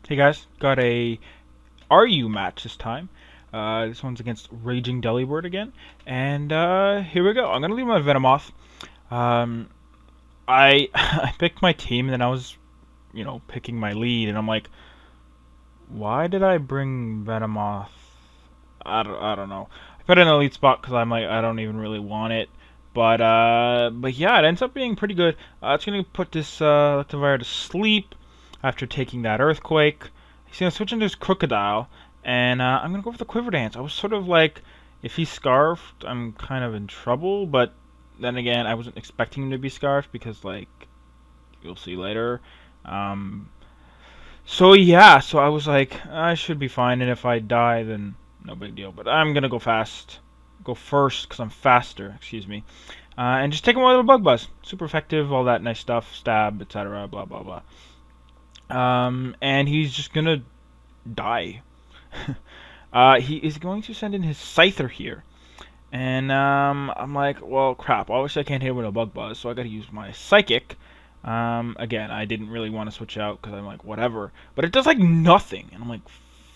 Hey guys, got a RU match this time. This one's against Raging Delibird again, and here we go. I'm gonna leave my Venomoth. Um, I I picked my team, and then I was, picking my lead, and I'm like, why did I bring Venomoth? I don't know. I put it in an elite spot because I'm like, I don't even really want it. But yeah, it ends up being pretty good. It's gonna put this Electivire to sleep after taking that Earthquake. He's gonna switch into his Crocodile, and I'm gonna go for the Quiver Dance. I was sort of like, if he's Scarfed, I'm kind of in trouble, but then again, I wasn't expecting him to be Scarfed because, like, you'll see later. Um, so yeah, so I was like, I should be fine, and if I die, then no big deal. But I'm gonna go first because I'm faster. Excuse me, and just take him away with a Bug Buzz. Super effective, all that nice stuff, stab, etc. Blah blah blah. And he's just gonna die. He is going to send in his Scyther here. And I'm like, well, crap. Obviously, I can't hit him with a Bug Buzz, so I gotta use my Psychic. Again, I didn't really want to switch out because I'm like, whatever. But it does like nothing. And I'm like,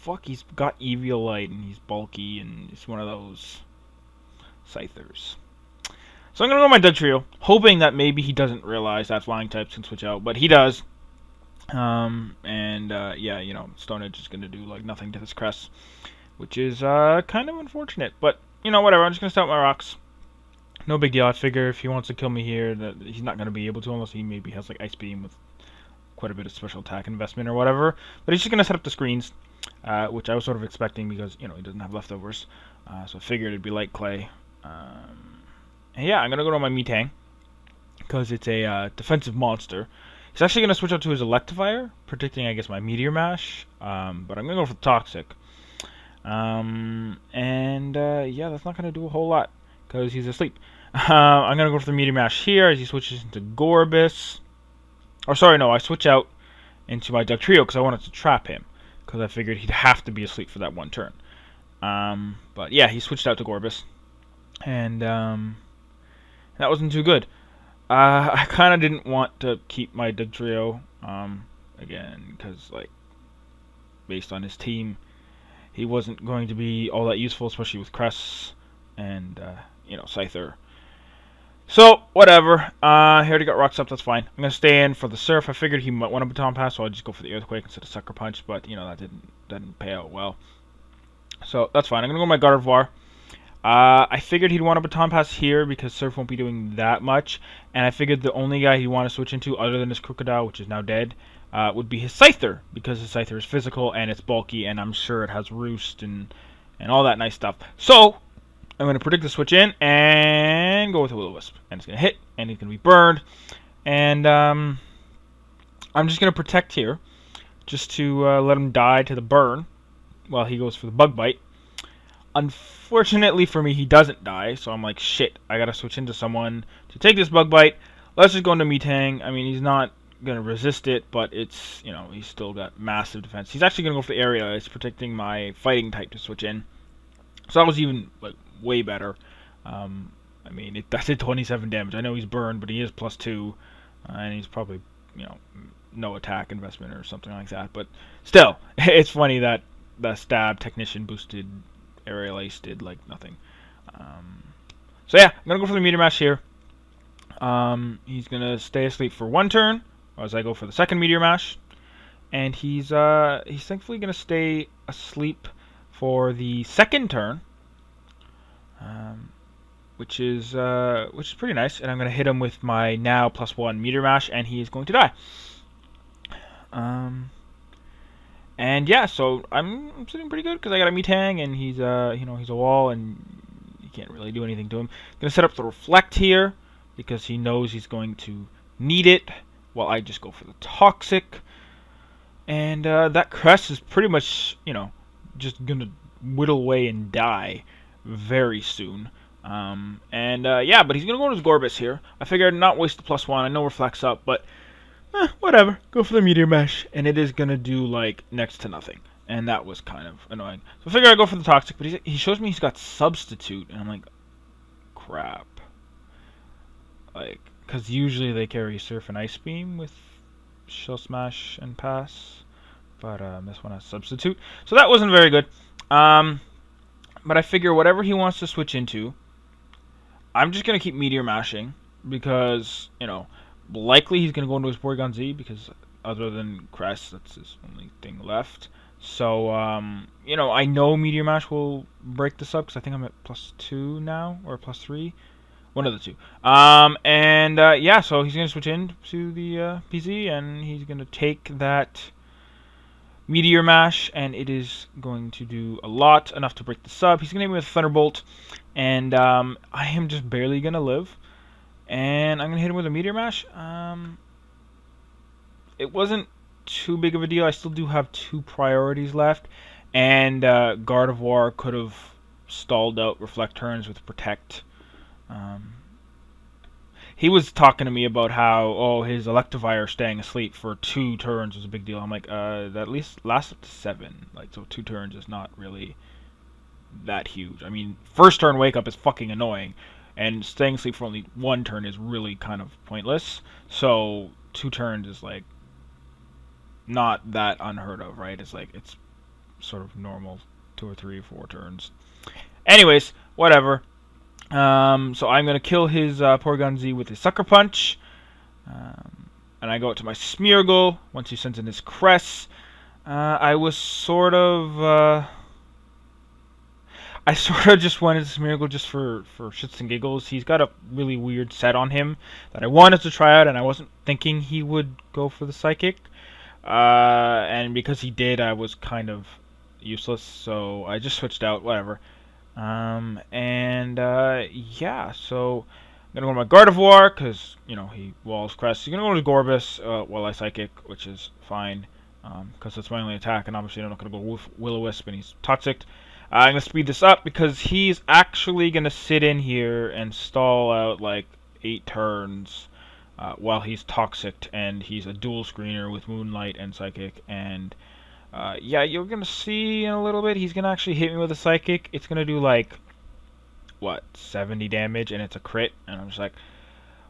fuck, he's got Eviolite and he's bulky and it's one of those Scythers. So I'm gonna go my Dugtrio, hoping that maybe he doesn't realize that Flying types can switch out, but he does. Yeah, Stone Edge is gonna do like nothing to this Crest, which is kind of unfortunate. But whatever. I'm just gonna start my rocks. No big deal. I figure if he wants to kill me here, that he's not gonna be able to unless he maybe has like Ice Beam with quite a bit of special attack investment or whatever. But he's just gonna set up the screens, which I was sort of expecting because he doesn't have leftovers. So I figured it'd be Light Clay. And yeah, I'm gonna go to my Metang because it's a defensive monster. He's actually going to switch out to his Electivire, predicting, I guess, my Meteor Mash. But I'm going to go for the Toxic. Yeah, that's not going to do a whole lot, because he's asleep. I'm going to go for the Meteor Mash here, as he switches into Gorbis. Or, sorry, no, I switch out into my Dugtrio, because I wanted to trap him. Because I figured he'd have to be asleep for that one turn. But yeah, he switched out to Gorbis. And that wasn't too good. I kind of didn't want to keep my Dugtrio, again, because, like, based on his team, he wasn't going to be all that useful, especially with Cress and, Scyther. So, whatever. He already got Rocks up, that's fine. I'm going to stay in for the Surf. I figured he might want a Baton Pass, so I'd just go for the Earthquake instead of Sucker Punch, but, that didn't pay out well. So, that's fine. I'm going to go my Gardevoir. I figured he'd want a Baton Pass here because Surf won't be doing that much, and I figured the only guy he'd want to switch into, other than his Crocodile, which is now dead, would be his Scyther, because his Scyther is physical and it's bulky, and I'm sure it has Roost and all that nice stuff. So, I'm going to predict the switch in and go with a Will-O-Wisp, and it's going to hit, and he's going to be burned, and I'm just going to protect here, just to let him die to the burn while he goes for the Bug Bite. Unfortunately for me, he doesn't die, so I'm like, shit, I gotta switch into someone to take this Bug Bite. Let's just go into Metang. I mean, he's not gonna resist it, but it's, he's still got massive defense. He's actually gonna go for the area. It's protecting my fighting type to switch in. So that was even, like, way better. I mean, that did 27 damage. I know he's burned, but he is +2, and he's probably, no attack investment or something like that. But still, it's funny that the Stab Technician boosted Aerial Ace did like nothing. So yeah, I'm gonna go for the Meteor Mash here. He's gonna stay asleep for one turn as I go for the second Meteor Mash, and he's thankfully gonna stay asleep for the second turn, which is pretty nice. And I'm gonna hit him with my now +1 Meteor Mash, and he is going to die. And yeah, so I'm sitting pretty good because I got a Metang and he's he's a wall and you can't really do anything to him. Gonna set up the Reflect here because he knows he's going to need it while I just go for the Toxic. And that Crest is pretty much, just gonna whittle away and die very soon. Yeah, but he's gonna go to his Gorbis here. I figured not waste the +1. I know Reflect's up, but whatever. Go for the Meteor Mash, and it is gonna do like next to nothing, and that was kind of annoying. So I figure I go for the Toxic, but he shows me he's got Substitute, and I'm like, crap. Like, because usually they carry Surf and Ice Beam with Shell Smash and Pass. but this one has substitute, so that wasn't very good. But I figure whatever he wants to switch into, I'm just gonna keep meteor mashing because likely he's gonna go into his Porygon-Z because other than Crest, that's his only thing left. So I know meteor mash will break this up because I think I'm at +2 now or +3. One of the two. Yeah, so he's going to switch in to the PZ, and he's going to take that Meteor Mash, and it is going to do a lot, enough to break the sub. He's going to hit me with Thunderbolt, and I am just barely going to live. And I'm going to hit him with a Meteor Mash. It wasn't too big of a deal. I still do have 2 priorities left, and Gardevoir could have stalled out Reflect turns with Protect. He was talking to me about how, his Electivire staying asleep for 2 turns was a big deal. I'm like, that at least lasts up to 7. Like, so 2 turns is not really that huge. I mean, first turn wake up is fucking annoying, and staying asleep for only 1 turn is really kind of pointless. So 2 turns is like not that unheard of, right? It's like it's sort of normal, 2 or 3 or 4 turns. Anyways, whatever. So I'm going to kill his Porygon-Z with his Sucker Punch. And I go out to my Smeargle once he sends in his Crest. I sort of just wanted Smeargle just for shits and giggles. He's got a really weird set on him that I wanted to try out, and I wasn't thinking he would go for the Psychic. And because he did, I was kind of useless, so I just switched out, whatever. Yeah, so I'm gonna go to my Gardevoir because he walls Crest. He's gonna go to Gorbis while I Psychic, which is fine because that's my only attack, and obviously I'm not gonna go with Will-O-Wisp, and he's Toxic. I'm gonna speed this up because he's actually gonna sit in here and stall out like 8 turns while he's Toxic, and he's a dual screener with Moonlight and Psychic, and yeah, you're gonna see in a little bit, he's gonna actually hit me with a Psychic. It's gonna do like, what, 70 damage, and it's a crit, and I'm just like,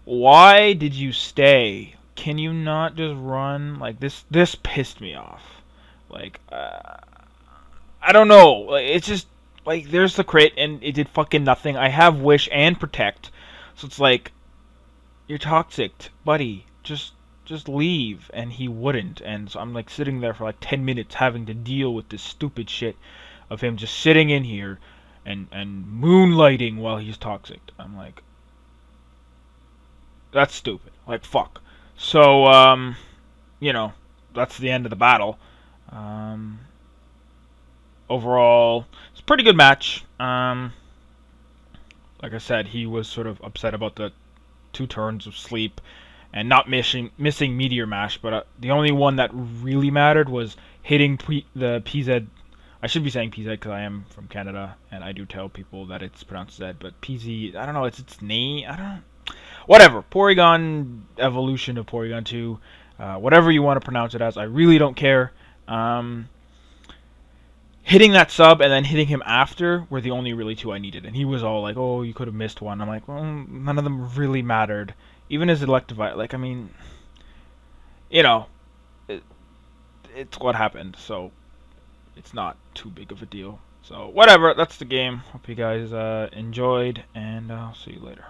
why did you stay? Can you not just run? Like, this pissed me off. Like, I don't know, like, it's just, like, there's the crit, and it did fucking nothing. I have Wish and Protect, so it's like, you're Toxic, buddy, just leave, and he wouldn't, and so I'm like sitting there for like 10 minutes having to deal with this stupid shit of him just sitting in here and moonlighting while he's Toxic. I'm like, that's stupid, like, fuck. So that's the end of the battle. Overall, it's a pretty good match. Like I said, he was sort of upset about the 2 turns of sleep and not missing Meteor Mash, but the only one that really mattered was hitting the PZ. I should be saying PZ because I am from Canada, and I do tell people that it's pronounced Z, but PZ, I don't know, it's its name, I don't know. Whatever, Porygon evolution of Porygon 2, whatever you want to pronounce it as, I really don't care. Hitting that sub and then hitting him after were the only really 2 I needed, and he was all like, oh, you could have missed one. I'm like, well, none of them really mattered. Even his Electivire, like, I mean, it's what happened, so it's not too big of a deal. So, whatever, that's the game. Hope you guys enjoyed, and I'll see you later.